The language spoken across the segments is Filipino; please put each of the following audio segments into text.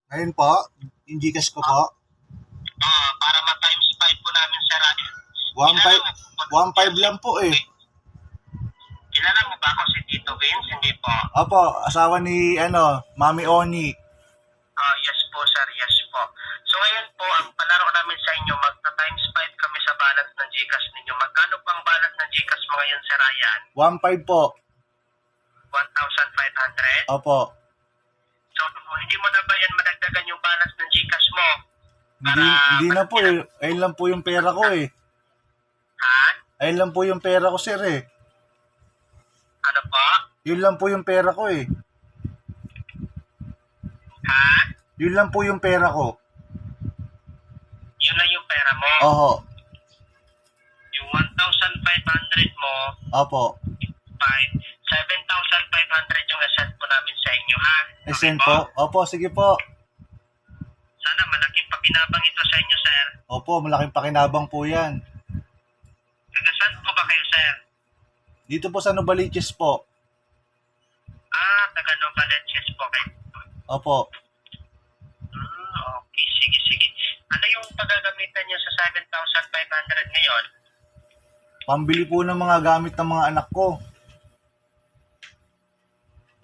Ngayon po, yung Gcash ko po, Para ma-times 5 po namin, sir. 1.5 lang po eh. Kilala mo ba ako si Tito Vince? Hindi po. Opo, asawa ni Mami Oni. Yes po, sir. Yes po. So ngayon po, ang palaro namin sa inyo, magta-times 5 kami sa balance ng Gcash ninyo. Magkano po ang balance ng Gcash mo ngayon, Sir Ryan? 1.5 po. 1,500? Opo. So, hindi mo na ba yan madagdagan yung balance ng Gcash mo? Hindi na po eh. Ayun lang po yung pera ko eh. Ha? Ayun lang po yung pera ko, sir eh. Ano po? Yun lang po yung pera ko eh. Ha? Yun lang po yung pera ko. Yun na yung pera mo? Oho. Yung 1,500 mo, Opo. 7,500 yung asset po namin sa inyo, ha? Send po? Opo, sige po. Sana malaking pakinabang ito sa inyo, sir. Opo, malaking pakinabang po yan. Taga-saan po ba kayo, sir? Dito po sa Novaliches po. Taga Novaliches po kayo. Opo. Okay, sige. Ano yung pagagamitan nyo sa 7,500 ngayon? Pambili po ng mga gamit ng mga anak ko.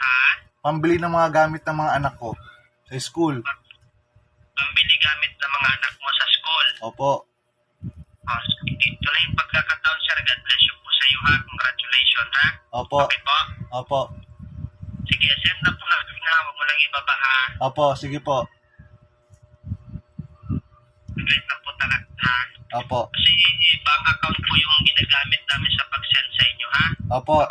Ha? Pambili ng mga gamit ng mga anak ko sa school. Pambili gamit ng mga anak mo sa school? Opo. Ito na yung pagkakataon, sir. God bless you po sa iyo, ha? Congratulations, ha? Opo. Okay po? Opo. Sige, send na po na. Huwag mo lang ibaba, ha? Opo, sige po. Great na po talaga, ha? Opo. Kasi bank account po yung ginagamit namin sa pag-send sa inyo, ha? Opo.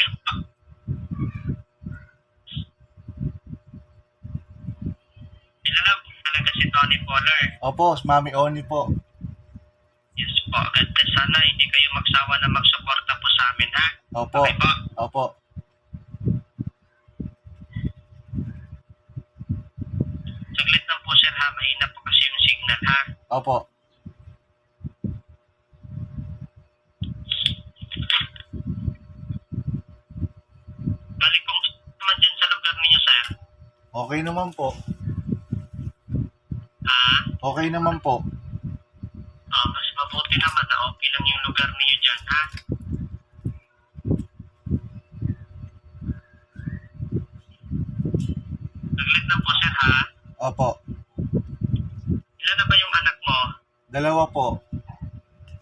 Kilala po talaga si Tony Poller. Opo, Mami Oni po. Yes po. At sana hindi kayo magsawa na magsuporta po sa amin, ha? Opo. Okay po? Opo. Saglit lang po, sir, ha? Mahina po kasi yung signal, ha? Opo. Balik kung naman dyan sa lugar ninyo, sir. Okay naman po. Ha? Okay naman po. Mas mabuti naman na okay lang yung lugar ninyo dyan, ha? Saglit lang po, sir, ha? Opo. Ilan na ba yung anak mo? 2 po.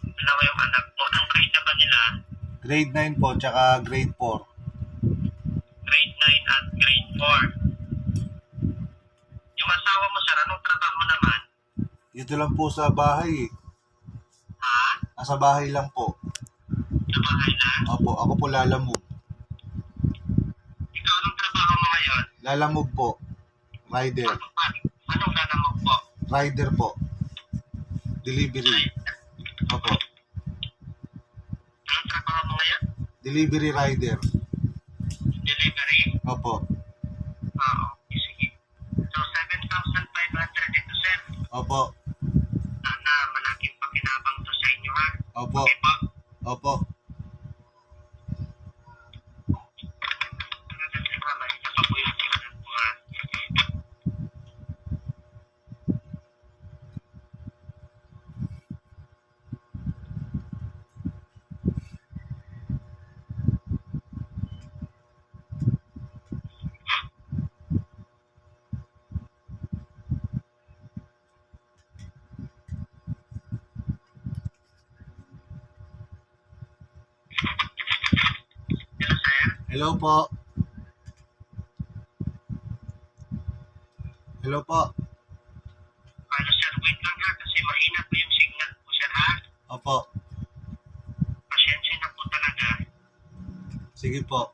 Dalawa yung anak mo. Ang grade na ba nila? Grade 9 po, tsaka grade 4. Grade 9 at grade 4. Yung asawa mo, sir, anong trabaho naman? Dito lang po sa bahay eh. Ha? Nasa bahay lang po. Sa bahay na? Opo, ako po lalamove. Ikaw, anong trabaho mo ngayon? Lalamove po. Rider. Anong lalamog po? Rider po. Delivery. Opo. Anong trabaho mo ngayon? Delivery rider. Delivery? Opo. Okay, sige. So, 7,500 ito, sir. Opo. Sana malaking pakinabang to sa inyo, ha? Opo. Okay po? Opo. Mahina pa po yung signal po, ha? Hello, sir? Hello po. Hello po. Ano, sir? Wait lang, ha? Kasi mahina po yung signal po, sir, ha? Opo. Pasensya na po talaga. Sige po.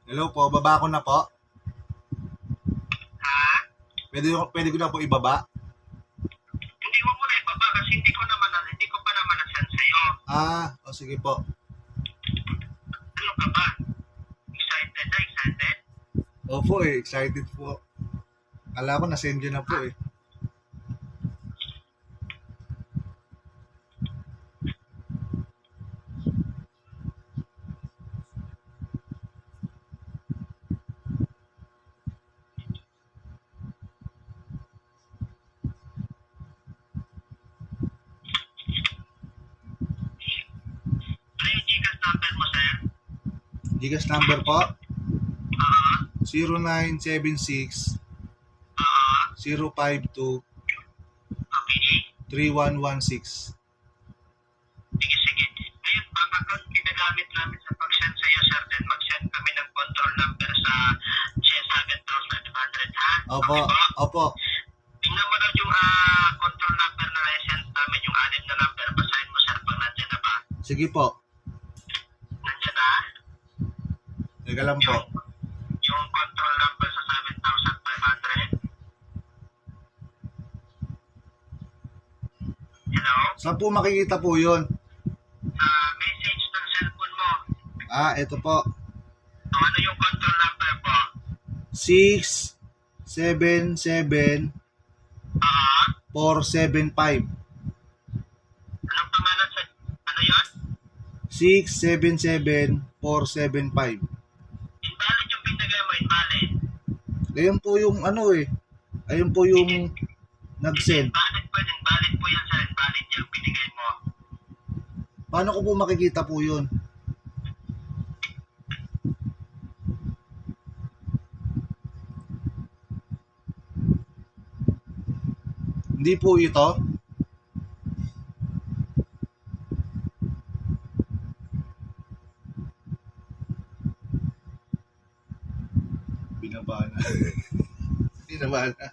Hello po, baba ko na po. Ha? Pwede ko na po ibaba? Hindi mo muna ibaba kasi hindi ko pa naman na-send sa'yo. O sige po. Ano ka ba? Excited na, excited? Opo excited po. Kala ko na-send yun na po eh. Ano yung Gcash number mo, sir? Gcash number po? Ah, 0976 052 okay. 3116. Sige. Ngayon, bank account ginagamit namin sa pag-send sa'yo, sir. Then mag-send kami ng control number sa G7500, ha? Opo, Okay po? opo. Tingnan mo daw yung control number na na-send namin, yung 6 na number. Basahin mo, sir, pag nandiyan na ba? Sige po. Nandiyan na? Teka lang po. Yung control number sa 7,500. Hello? Saan po makikita po yun? Sa message ng cellphone mo. Ito po. So, ano yung control number po? 677 475. Anong pangalan sa... Ano yun? 677 475. Invalid yung pinagay mo, invalid. Ayun po yung ano eh. Ayun po yung nag-send. Invalid po yan, sir. Invalid yung pinigay mo. Paano ko po makikita po yun? Hindi po ito. Binaba na. Binaba na.